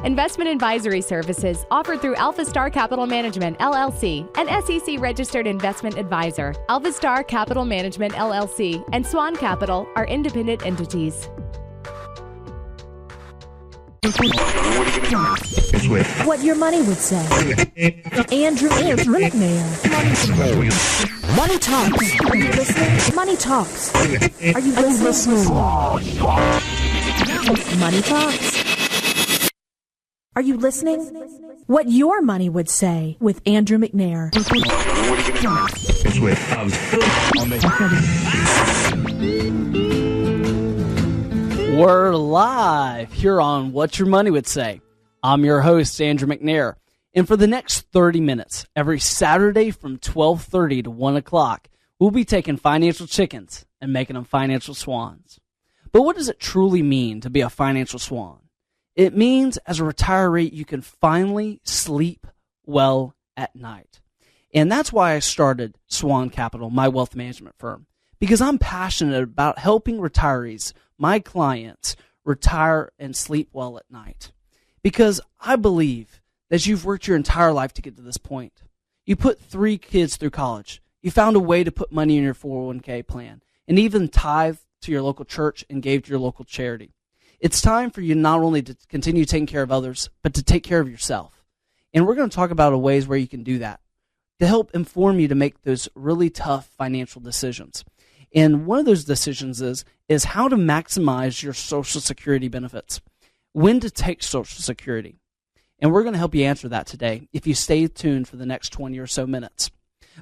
Investment advisory services offered through Alpha Star Capital Management, LLC, an SEC-registered investment advisor. Alpha Star Capital Management, LLC, and SWAN-Capital are independent entities. What your money would say. Andrew McNair. Money Talks. Are you listening? Money Talks. Are you listening? Money Talks. Are you listening? What your money would say with Andrew McNair. We're live here on What Your Money Would Say. I'm your host, Andrew McNair. And for the next 30 minutes, every Saturday from 12:30 to 1 o'clock, we'll be taking financial chickens and making them financial swans. But what does it truly mean to be a financial swan? It means as a retiree, you can finally sleep well at night. And that's why I started SWAN-Capital, my wealth management firm, because I'm passionate about helping retirees, my clients, retire and sleep well at night. Because I believe that you've worked your entire life to get to this point. You put 3 kids through college. You found a way to put money in your 401k plan and even tithe to your local church and gave to your local charity. It's time for you not only to continue taking care of others, but to take care of yourself. And we're going to talk about ways where you can do that to help inform you to make those really tough financial decisions. And one of those decisions is how to maximize your Social Security benefits, when to take Social Security. And we're going to help you answer that today if you stay tuned for the next 20 or so minutes.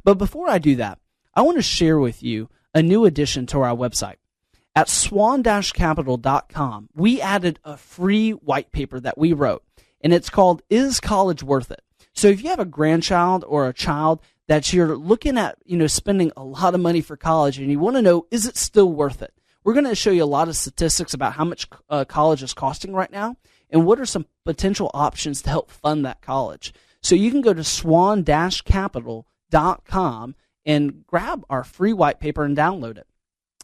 But before I do that, I want to share with you a new addition to our website. At SWAN-Capital.com, we added a free white paper that we wrote, and it's called Is College Worth It? So if you have a grandchild or a child that you're looking at, spending a lot of money for college and you want to know, is it still worth it? We're going to show you a lot of statistics about how much college is costing right now and what are some potential options to help fund that college. So you can go to SWAN-Capital.com and grab our free white paper and download it.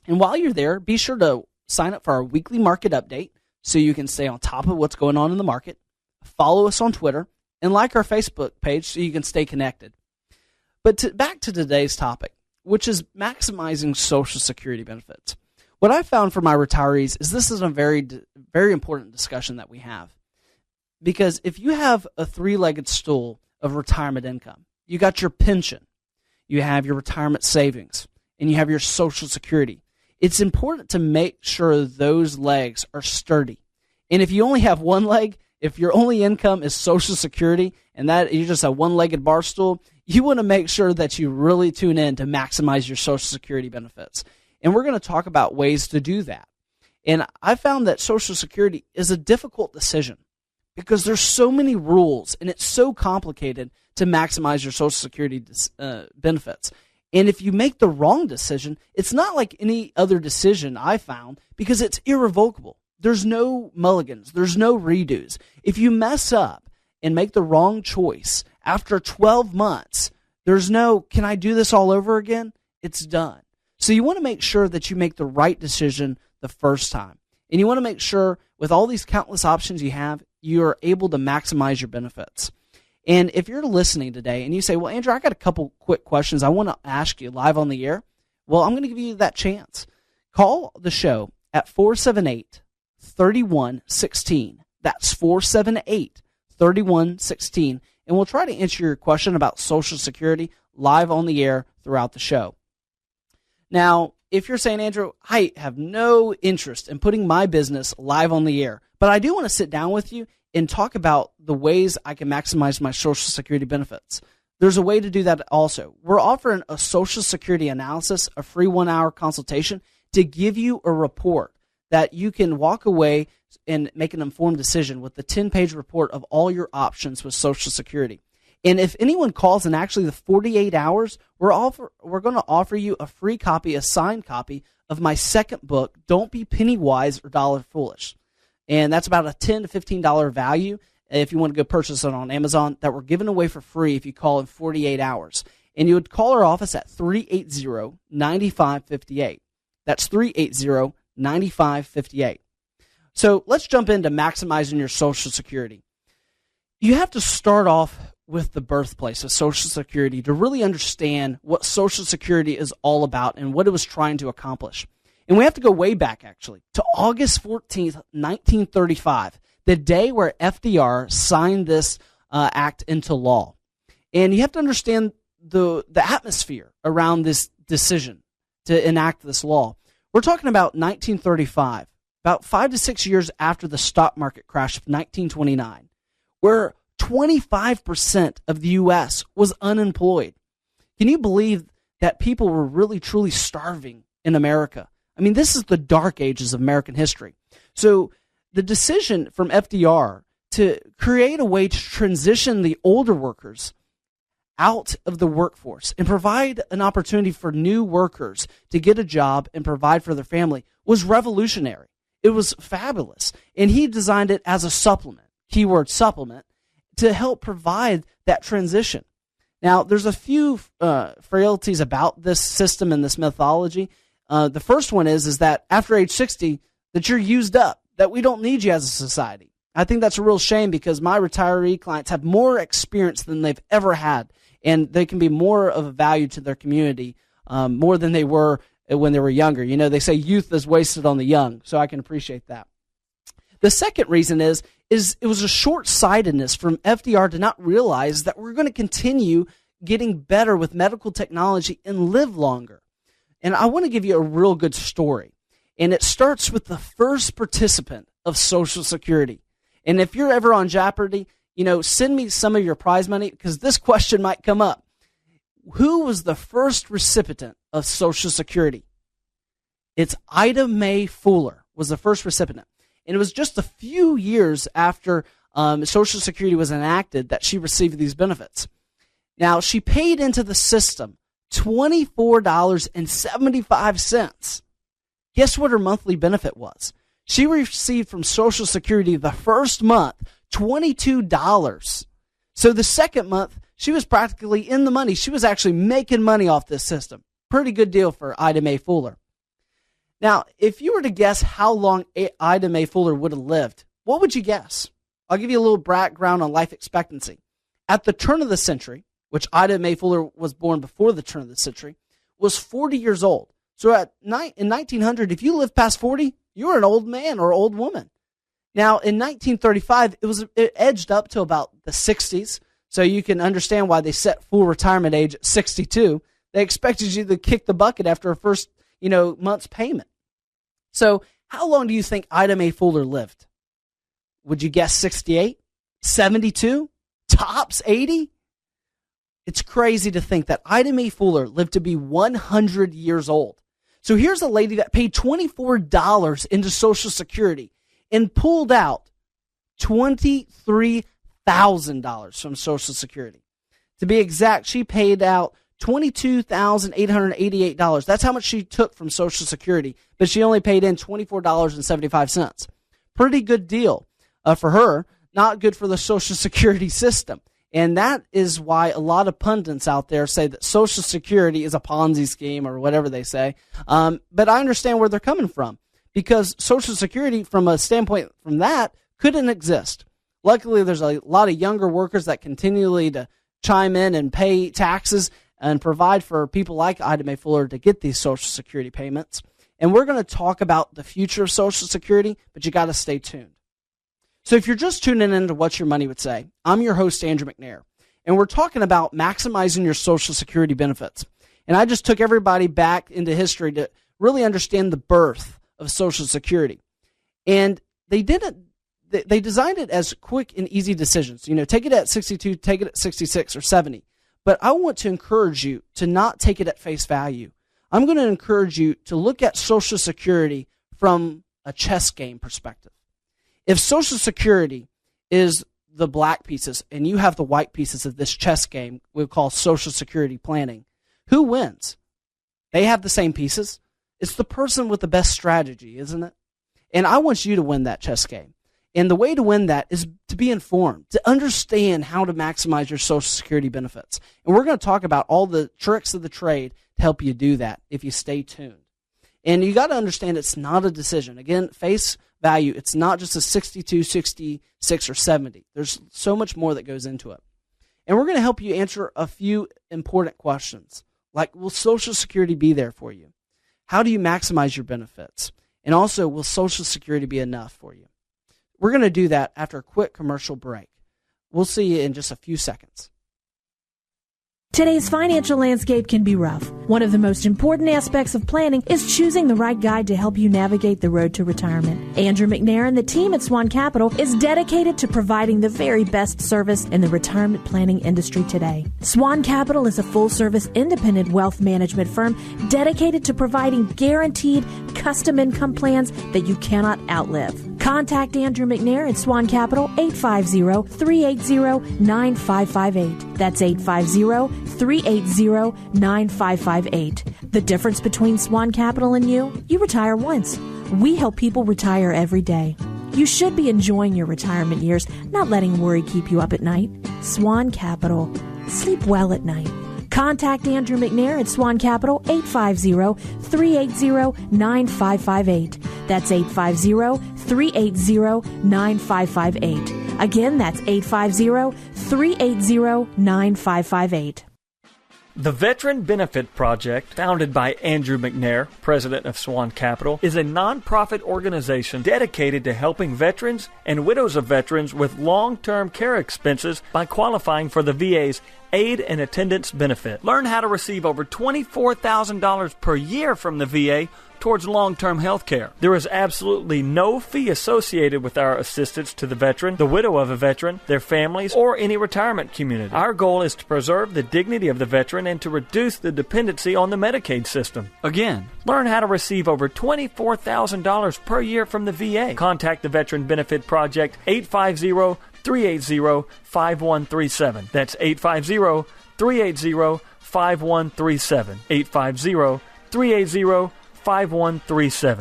And while you're there, be sure to sign up for our weekly market update so you can stay on top of what's going on in the market. Follow us on Twitter and like our Facebook page so you can stay connected. But back to today's topic, which is maximizing Social Security benefits. What I found for my retirees is this is a very, very important discussion that we have. Because if you have a 3-legged stool of retirement income, you got your pension, you have your retirement savings, and you have your Social Security. It's important to make sure those legs are sturdy. And if you only have one leg, if your only income is Social Security and that you're just a one-legged bar stool, you want to make sure that you really tune in to maximize your Social Security benefits. And we're going to talk about ways to do that. And I found that Social Security is a difficult decision because there's so many rules and it's so complicated to maximize your Social Security benefits. And if you make the wrong decision, it's not like any other decision I found because it's irrevocable. There's no mulligans. There's no redos. If you mess up and make the wrong choice after 12 months, there's no, can I do this all over again? It's done. So you want to make sure that you make the right decision the first time. And you want to make sure with all these countless options you have, you are able to maximize your benefits. And if you're listening today and you say, well, Andrew, I got a couple quick questions I want to ask you live on the air. Well, I'm going to give you that chance. Call the show at 478-3116. That's 478-3116. And we'll try to answer your question about Social Security live on the air throughout the show. Now, if you're saying, Andrew, I have no interest in putting my business live on the air, but I do want to sit down with you and talk about the ways I can maximize my Social Security benefits. There's a way to do that also. We're offering a Social Security analysis, a free 1-hour consultation to give you a report that you can walk away and make an informed decision with the 10-page report of all your options with Social Security. And if anyone calls in actually the 48 hours, we're going to offer you a free copy, a signed copy of my second book, Don't Be Penny Wise or Dollar Foolish. And that's about a $10 to $15 value if you want to go purchase it on Amazon that we're giving away for free if you call in 48 hours. And you would call our office at 380-9558. That's 380-9558. So let's jump into maximizing your Social Security. You have to start off with the birthplace of Social Security to really understand what Social Security is all about and what it was trying to accomplish. And we have to go way back, actually, to August 14th, 1935, the day where FDR signed this act into law. And you have to understand the atmosphere around this decision to enact this law. We're talking about 1935, about 5 to 6 years after the stock market crash of 1929, where 25% of the U.S. was unemployed. Can you believe that people were really, truly starving in America? I mean, this is the dark ages of American history. So the decision from FDR to create a way to transition the older workers out of the workforce and provide an opportunity for new workers to get a job and provide for their family was revolutionary. It was fabulous. And he designed it as a supplement, keyword supplement, to help provide that transition. Now, there's a few frailties about this system and this methodology. The first one is that after age 60, that you're used up, that we don't need you as a society. I think that's a real shame because my retiree clients have more experience than they've ever had, and they can be more of a value to their community more than they were when they were younger. You know, they say youth is wasted on the young, so I can appreciate that. The second reason is it was a short-sightedness from FDR to not realize that we're going to continue getting better with medical technology and live longer. And I want to give you a real good story. And it starts with the first participant of Social Security. And if you're ever on Jeopardy, send me some of your prize money because this question might come up. Who was the first recipient of Social Security? It's Ida Mae Fuller was the first recipient. And it was just a few years after Social Security was enacted that she received these benefits. Now, she paid into the system $24.75. Guess what her monthly benefit was? She received from Social Security the first month $22. So the second month, she was practically in the money. She was actually making money off this system. Pretty good deal for Ida Mae Fuller. Now, if you were to guess how long Ida Mae Fuller would have lived, what would you guess? I'll give you a little background on life expectancy. At the turn of the century, which Ida Mae Fuller was born before the turn of the century, was 40 years old. So in 1900, if you lived past 40, you were an old man or old woman. Now, in 1935, it edged up to about the 60s, so you can understand why they set full retirement age at 62. They expected you to kick the bucket after a first, month's payment. So how long do you think Ida Mae Fuller lived? Would you guess 68? 72? Tops 80? It's crazy to think that Ida Mae Fuller lived to be 100 years old. So here's a lady that paid $24 into Social Security and pulled out $23,000 from Social Security. To be exact, she paid out $22,888. That's how much she took from Social Security, but she only paid in $24.75. Pretty good deal for her, not good for the Social Security system. And that is why a lot of pundits out there say that Social Security is a Ponzi scheme or whatever they say. But I understand where they're coming from because Social Security, from a standpoint from that, couldn't exist. Luckily, there's a lot of younger workers that continually to chime in and pay taxes and provide for people like Ida Mae Fuller to get these Social Security payments. And we're going to talk about the future of Social Security, but you got to stay tuned. So if you're just tuning in to What Your Money Would Say, I'm your host, Andrew McNair, and we're talking about maximizing your Social Security benefits. And I just took everybody back into history to really understand the birth of Social Security. And they designed it as quick and easy decisions. Take it at 62, take it at 66 or 70. But I want to encourage you to not take it at face value. I'm going to encourage you to look at Social Security from a chess game perspective. If Social Security is the black pieces and you have the white pieces of this chess game we call Social Security planning, who wins? They have the same pieces. It's the person with the best strategy, isn't it? And I want you to win that chess game. And the way to win that is to be informed, to understand how to maximize your Social Security benefits. And we're going to talk about all the tricks of the trade to help you do that if you stay tuned. And you got to understand it's not a decision. Again, face value, it's not just a 62, 66, or 70. There's so much more that goes into it. And we're going to help you answer a few important questions, like will Social Security be there for you? How do you maximize your benefits? And also, will Social Security be enough for you? We're going to do that after a quick commercial break. We'll see you in just a few seconds. Today's financial landscape can be rough. One of the most important aspects of planning is choosing the right guide to help you navigate the road to retirement. Andrew McNair and the team at SWAN-Capital is dedicated to providing the very best service in the retirement planning industry today. SWAN-Capital is a full-service independent wealth management firm dedicated to providing guaranteed custom income plans that you cannot outlive. Contact Andrew McNair at SWAN-Capital 850-380-9558. That's 850-380-9558. The difference between SWAN-Capital and you retire once. We help people retire every day. You should be enjoying your retirement years, not letting worry keep you up at night. SWAN-Capital. Sleep well at night. Contact Andrew McNair at SWAN-Capital 850-380-9558. That's 850-380-9558. Again, that's 850-380-9558. The Veteran Benefit Project, founded by Andrew McNair, president of SWAN-Capital, is a nonprofit organization dedicated to helping veterans and widows of veterans with long-term care expenses by qualifying for the VA's Aid and Attendance Benefit. Learn how to receive over $24,000 per year from the VA towards long-term health care. There is absolutely no fee associated with our assistance to the veteran, the widow of a veteran, their families, or any retirement community. Our goal is to preserve the dignity of the veteran and to reduce the dependency on the Medicaid system. Again, learn how to receive over $24,000 per year from the VA. Contact the Veteran Benefit Project 850-380-5137. That's 850-380-5137. 850-380-5137.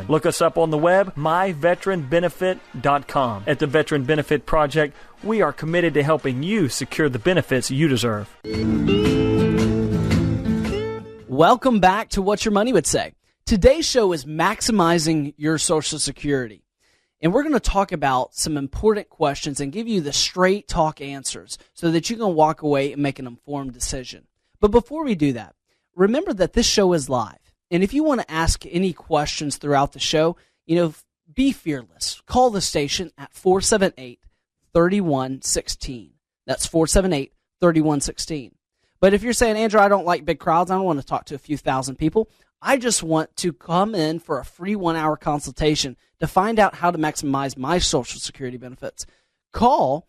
Look us up on the web, myveteranbenefit.com. At the Veteran Benefit Project, we are committed to helping you secure the benefits you deserve. Welcome back to What Your Money Would Say. Today's show is maximizing your Social Security. And we're going to talk about some important questions and give you the straight talk answers so that you can walk away and make an informed decision. But before we do that, remember that this show is live. And if you want to ask any questions throughout the show, be fearless. Call the station at 478-3116. That's 478-3116. But if you're saying, Andrew, I don't like big crowds, I don't want to talk to a few thousand people, I just want to come in for a free 1-hour consultation to find out how to maximize my Social Security benefits. Call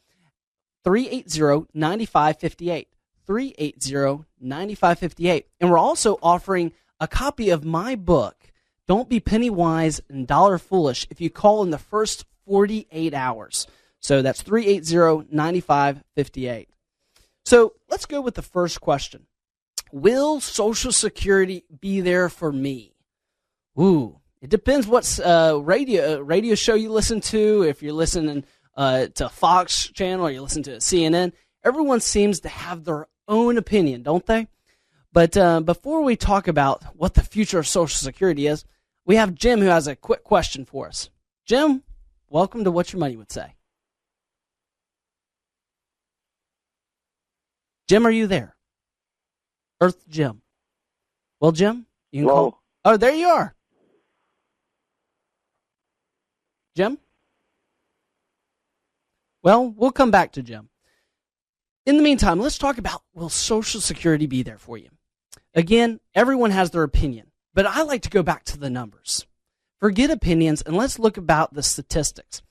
380-9558. 380-9558. And we're also offering a copy of my book, Don't Be Penny Wise and Dollar Foolish, if you call in the first 48 hours. So that's 380-9558. So let's go with the first question. Will Social Security be there for me? Ooh, it depends what radio show you listen to. If you're listening to Fox Channel or you listen to CNN, everyone seems to have their own opinion, don't they? But before we talk about what the future of Social Security is, we have Jim who has a quick question for us. Jim, welcome to What Your Money Would Say. Jim, are you there? Earth Jim. Well, Jim, you can call. Oh, there you are. Jim? Well, we'll come back to Jim. In the meantime, let's talk about, will Social Security be there for you? Again, everyone has their opinion, but I like to go back to the numbers. Forget opinions, and let's look about the statistics.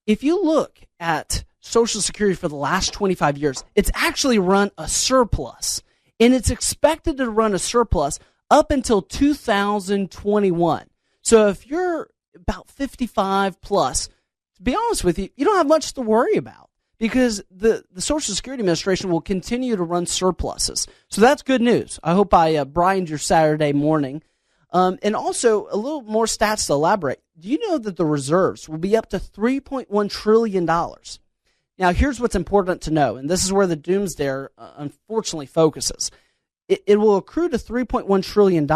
If you look at Social Security for the last 25 years, it's actually run a surplus, and it's expected to run a surplus up until 2021. So if you're about 55 plus, to be honest with you, you don't have much to worry about, because the Social Security Administration will continue to run surpluses. So that's good news. I hope I brightened your Saturday morning. And also, a little more stats to elaborate. Do you know that the reserves will be up to $3.1 trillion? Now, here's what's important to know, and this is where the doomsday unfortunately focuses. It will accrue to $3.1 trillion,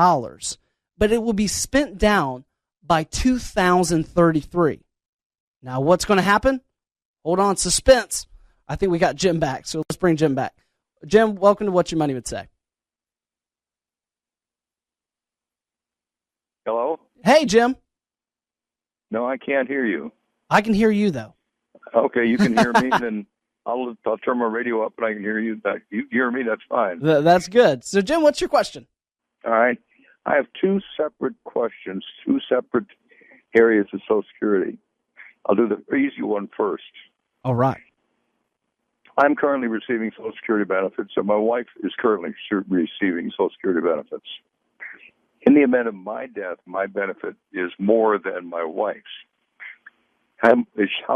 but it will be spent down by 2033. Now, what's going to happen? Hold on, suspense. I think we got Jim back, so let's bring Jim back. Jim, welcome to What Your Money Would Say. Hello? Hey, Jim. No, I can't hear you. I can hear you, though. Okay, you can hear me, then I'll turn my radio up, and I can hear you. You hear me, that's fine. That's good. So, Jim, what's your question? All right. I have two separate questions, two separate areas of Social Security. I'll do the easy one first. All right. I'm currently receiving Social Security benefits, and my wife is currently receiving Social Security benefits. In the event of my death, my benefit is more than my wife's. How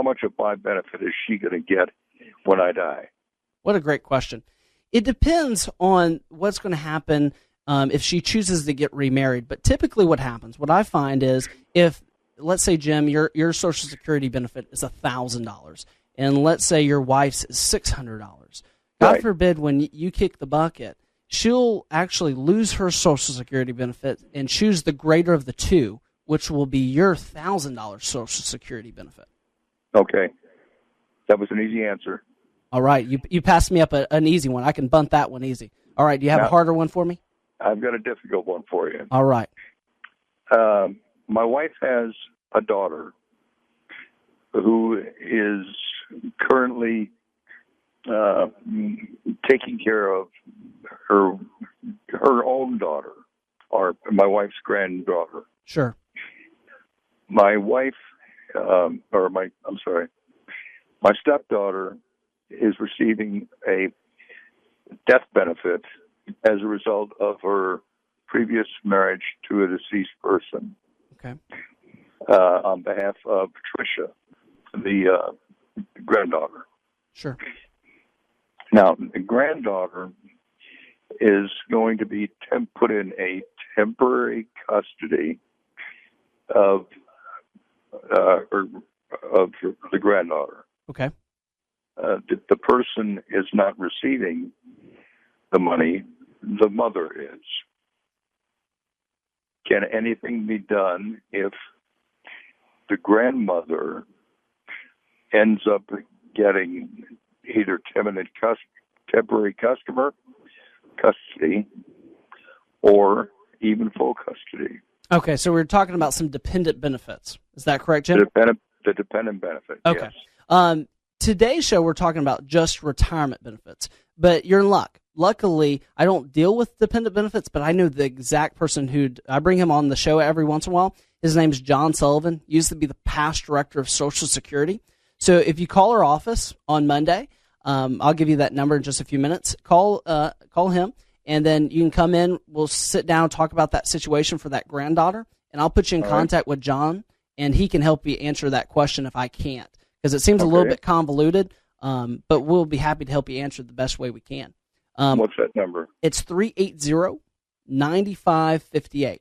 much of my benefit is she going to get when I die? What a great question. It depends on what's going to happen if she chooses to get remarried. But typically what happens, what I find is if, let's say, Jim, your Social Security benefit is $1,000, and let's say your wife's is $600. God forbid when you kick the bucket, she'll actually lose her Social Security benefit and choose the greater of the two, which will be your $1,000 Social Security benefit. Okay. That was an easy answer. All right. You passed me up an easy one. I can bunt that one easy. All right. Do you have a harder one for me? I've got a difficult one for you. All right. My wife has a daughter who is currently taking care of her own daughter, or my wife's granddaughter. Sure. My wife, my stepdaughter is receiving a death benefit as a result of her previous marriage to a deceased person. Okay. On behalf of Patricia, the granddaughter. Sure. Now, the granddaughter is going to be put in a temporary custody of the granddaughter. Okay. The person is not receiving the money, the mother is. Can anything be done if the grandmother ends up getting either temporary custody or even full custody? Okay, so we're talking about some dependent benefits. Is that correct, Jim? The dependent benefit, okay. Yes. Today's show, we're talking about just retirement benefits, but you're in luck. Luckily, I don't deal with dependent benefits, but I know the exact person I bring him on the show every once in a while. His name's John Sullivan. He used to be the past director of Social Security. So if you call our office on Monday, I'll give you that number in just a few minutes. Call him, and then you can come in. We'll sit down and talk about that situation for that granddaughter, and I'll put you in contact with John, and he can help you answer that question if I can't, because it seems a little bit convoluted, but we'll be happy to help you answer the best way we can. What's that number? It's 380-9558.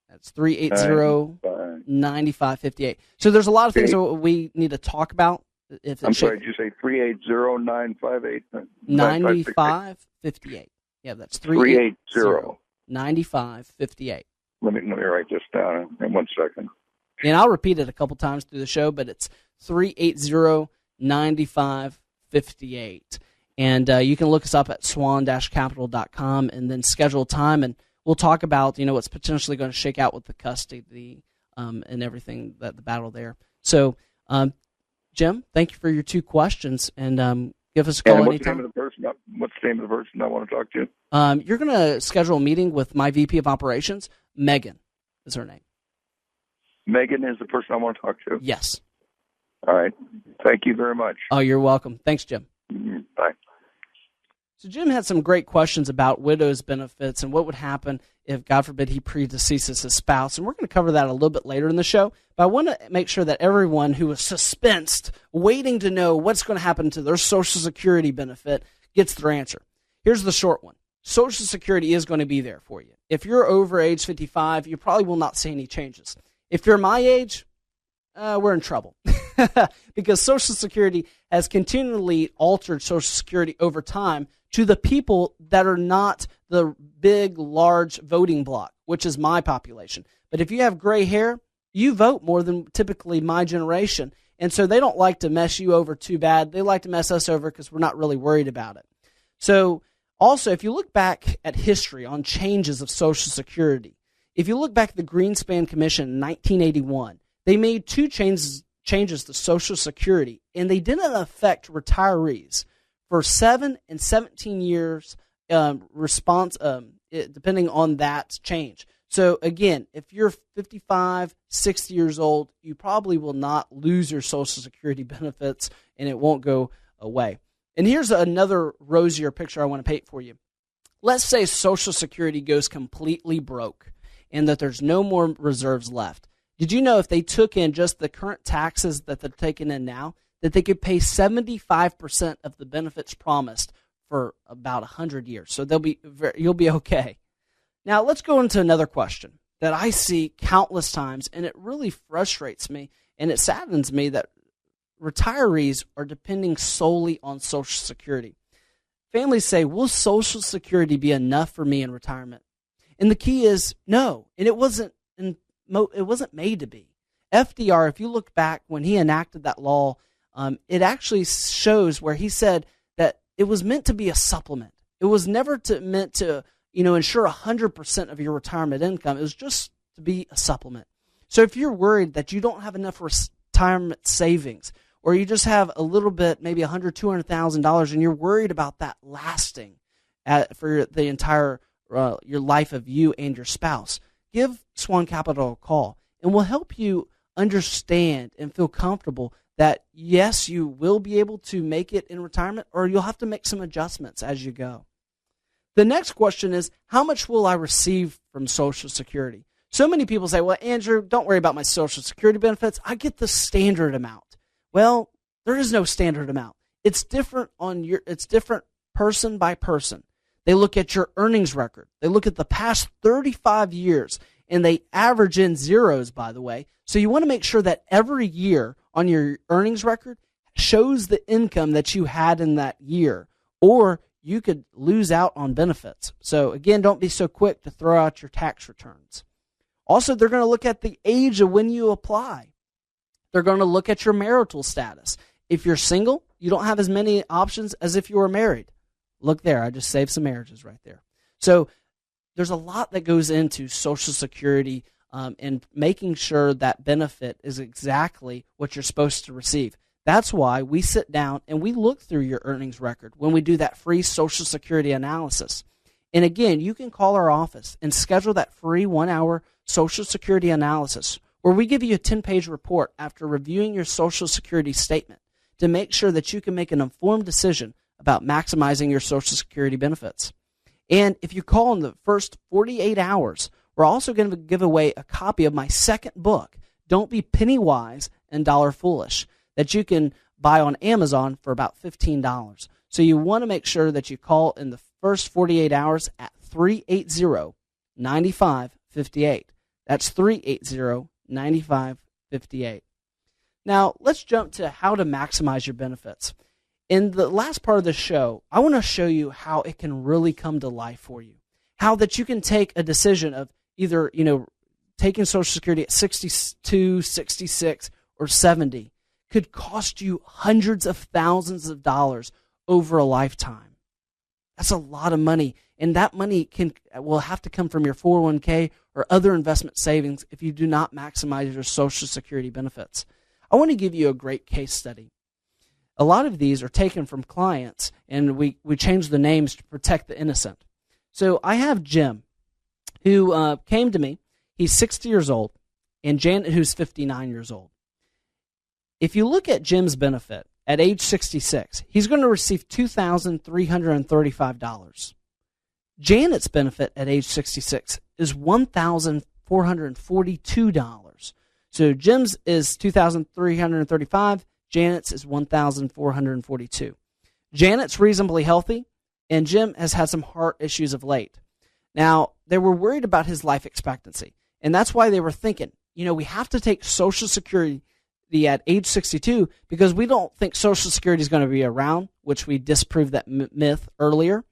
That's 380-9558. So there's a lot of things that we need to talk about. I'm sorry, did you say 380-958? 9558. Yeah, that's 380-9558. Let me write this down in 1 second. And I'll repeat it a couple times through the show, but it's 380-9558. And you can look us up at SWAN-Capital.com and then schedule time, and we'll talk about what's potentially going to shake out with the custody and everything, the battle there. So, Jim, thank you for your two questions, and give us a call anytime. What's the name of the person I want to talk to? You're going to schedule a meeting with my VP of Operations. Megan is her name. Megan is the person I want to talk to? Yes. All right. Thank you very much. Oh, you're welcome. Thanks, Jim. Bye. So Jim had some great questions about widow's benefits and what would happen if, God forbid, he predeceases his spouse. And we're going to cover that a little bit later in the show. But I want to make sure that everyone who is suspensed, waiting to know what's going to happen to their Social Security benefit, gets their answer. Here's the short one. Social Security is going to be there for you. If you're over age 55, you probably will not see any changes. If you're my age, we're in trouble. Because Social Security has continually altered Social Security over time to the people that are not the big, large voting bloc, which is my population. But if you have gray hair, you vote more than typically my generation. And so they don't like to mess you over too bad. They like to mess us over because we're not really worried about it. So also, if you look back at history on changes of Social Security, if you look back at the Greenspan Commission in 1981, they made two changes to Social Security, and they didn't affect retirees for 7 and 17 years depending on that change. So again, if you're 55, 60 years old, you probably will not lose your Social Security benefits, and it won't go away. And here's another rosier picture I want to paint for you. Let's say Social Security goes completely broke and that there's no more reserves left. Did you know if they took in just the current taxes that they're taking in now, that they could pay 75% of the benefits promised for about 100 years? So you'll be okay. Now, let's go into another question that I see countless times, and it really frustrates me, and it saddens me that retirees are depending solely on Social Security. Families say, will Social Security be enough for me in retirement? And the key is no, and it wasn't made to be. FDR, if you look back when he enacted that law, it actually shows where he said that it was meant to be a supplement. It was never meant to ensure 100% of your retirement income. It was just to be a supplement. So if you're worried that you don't have enough retirement savings, or you just have a little bit, maybe $100,000, $200,000, and you're worried about that lasting for the entire your life of you and your spouse, give SWAN-Capital a call, and we'll help you understand and feel comfortable that, yes, you will be able to make it in retirement, or you'll have to make some adjustments as you go. The next question is, how much will I receive from Social Security? So many people say, well, Andrew, don't worry about my Social Security benefits. I get the standard amount. Well, there is no standard amount. It's different person by person. They look at your earnings record. They look at the past 35 years, and they average in zeros, by the way. So you want to make sure that every year on your earnings record shows the income that you had in that year, or you could lose out on benefits. So again, don't be so quick to throw out your tax returns. Also, they're going to look at the age of when you apply. They're going to look at your marital status. If you're single, you don't have as many options as if you were married. Look there, I just saved some marriages right there. So there's a lot that goes into Social Security and making sure that benefit is exactly what you're supposed to receive. That's why we sit down and we look through your earnings record when we do that free Social Security analysis. And again, you can call our office and schedule that free 1-hour Social Security analysis, where we give you a 10-page report after reviewing your Social Security statement to make sure that you can make an informed decision about maximizing your Social Security benefits. And if you call in the first 48 hours, we're also going to give away a copy of my second book, Don't Be Penny Wise and Dollar Foolish, that you can buy on Amazon for about $15. So you want to make sure that you call in the first 48 hours at 380-9558. That's 380-9558. Now, let's jump to how to maximize your benefits. In the last part of the show, I want to show you how it can really come to life for you. How that you can take a decision of either, taking Social Security at 62, 66, or 70 could cost you hundreds of thousands of dollars over a lifetime. That's a lot of money, and that money will have to come from your 401k or other investment savings if you do not maximize your Social Security benefits. I want to give you a great case study. A lot of these are taken from clients, and we change the names to protect the innocent. So I have Jim, who came to me. He's 60 years old, and Janet, who's 59 years old. If you look at Jim's benefit at age 66, he's going to receive $2,335. Janet's benefit at age 66 is $1,442. So Jim's is $2,335. Janet's is $1,442. Janet's reasonably healthy, and Jim has had some heart issues of late. Now, they were worried about his life expectancy, and that's why they were thinking, we have to take Social Security at age 62 because we don't think Social Security is going to be around, which we disproved that myth earlier,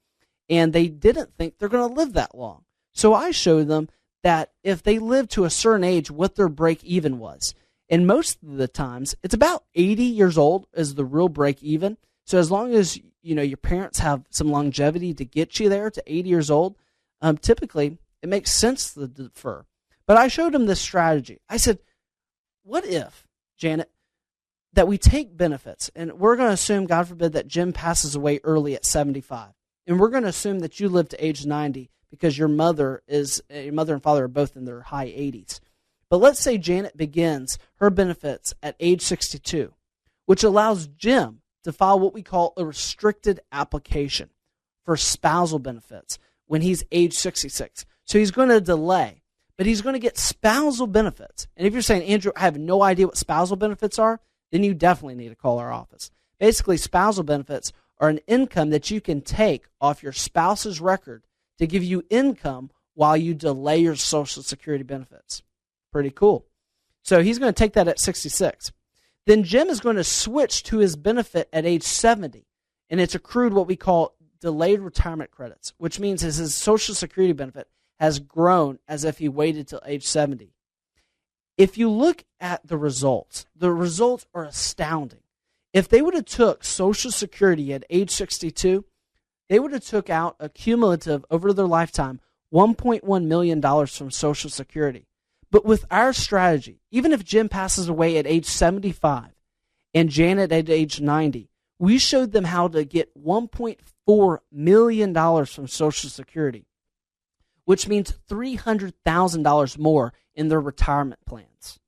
and they didn't think they're going to live that long. So I showed them that if they lived to a certain age, what their break even was. And most of the times, it's about 80 years old is the real break even. So as long as your parents have some longevity to get you there to 80 years old, typically it makes sense to defer. But I showed him this strategy. I said, what if, Janet, that we take benefits, and we're going to assume, God forbid, that Jim passes away early at 75, and we're going to assume that you live to age 90 because your mother and father are both in their high 80s. But let's say Janet begins her benefits at age 62, which allows Jim to file what we call a restricted application for spousal benefits when he's age 66. So he's going to delay, but he's going to get spousal benefits. And if you're saying, Andrew, I have no idea what spousal benefits are, then you definitely need to call our office. Basically, spousal benefits are an income that you can take off your spouse's record to give you income while you delay your Social Security benefits. Pretty cool. So he's going to take that at 66. Then Jim is going to switch to his benefit at age 70, and it's accrued what we call delayed retirement credits, which means his Social Security benefit has grown as if he waited till age 70. If you look at the results are astounding. If they would have took Social Security at age 62, they would have took out a cumulative, over their lifetime, $1.1 million from Social Security. But with our strategy, even if Jim passes away at age 75 and Janet at age 90, we showed them how to get $1.4 million from Social Security, which means $300,000 more in their retirement plans.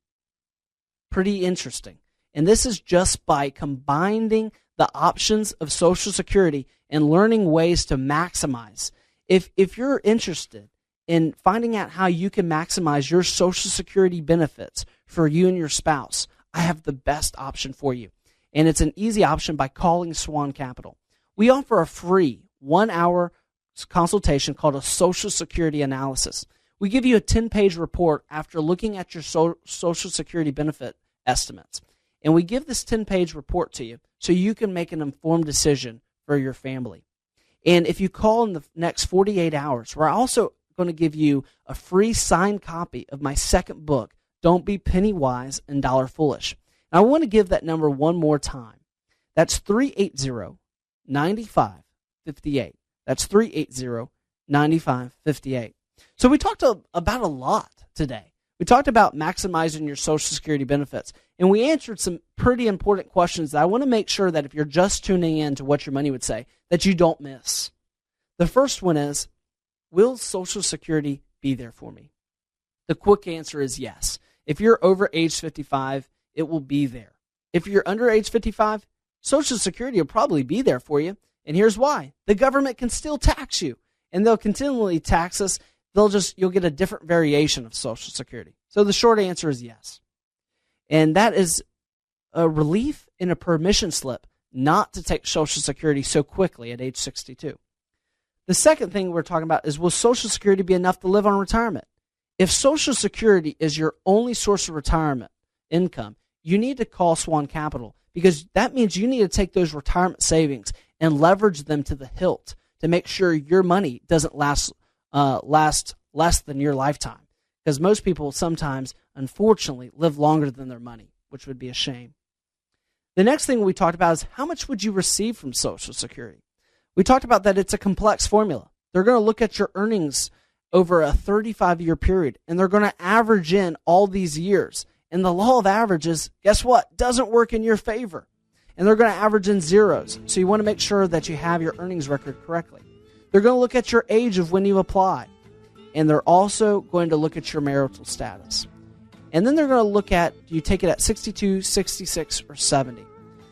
Pretty interesting. And this is just by combining the options of Social Security and learning ways to maximize. If you're interested in finding out how you can maximize your Social Security benefits for you and your spouse, I have the best option for you. And it's an easy option by calling SWAN-Capital. We offer a free 1-hour consultation called a Social Security analysis. We give you a 10-page report after looking at your Social Security benefit estimates. And we give this 10-page report to you so you can make an informed decision for your family. And if you call in the next 48 hours, we're also going to give you a free signed copy of my second book, Don't Be Penny Wise and Dollar Foolish. And I want to give that number one more time. That's 380-9558. That's 380-9558. So we talked about a lot today. We talked about maximizing your Social Security benefits, and we answered some pretty important questions that I want to make sure that if you're just tuning in to What Your Money Would Say, that you don't miss. The first one is, will Social Security be there for me? The quick answer is yes. If you're over age 55, it will be there. If you're under age 55, Social Security will probably be there for you. And here's why. The government can still tax you, and they'll continually tax us. You'll get a different variation of Social Security. So the short answer is yes. And that is a relief in a permission slip not to take Social Security so quickly at age 62. The second thing we're talking about is, will Social Security be enough to live on retirement? If Social Security is your only source of retirement income, you need to call SWAN-Capital, because that means you need to take those retirement savings and leverage them to the hilt to make sure your money doesn't last less than your lifetime. Because most people sometimes, unfortunately, live longer than their money, which would be a shame. The next thing we talked about is, how much would you receive from Social Security? We talked about that it's a complex formula. They're going to look at your earnings over a 35-year period, and they're going to average in all these years. And the law of averages, guess what, doesn't work in your favor. And they're going to average in zeros. So you want to make sure that you have your earnings record correctly. They're going to look at your age of when you apply. And they're also going to look at your marital status. And then they're going to look at, do you take it at 62, 66, or 70?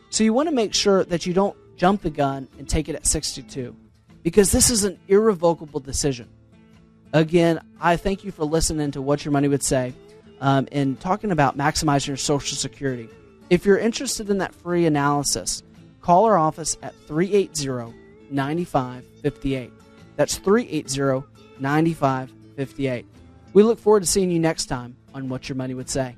So you want to make sure that you don't jump the gun and take it at 62, because this is an irrevocable decision. Again, I thank you for listening to What Your Money Would Say and talking about maximizing your Social Security. If you're interested in that free analysis, call our office at 380-9558. That's 380-9558. We look forward to seeing you next time on What Your Money Would Say.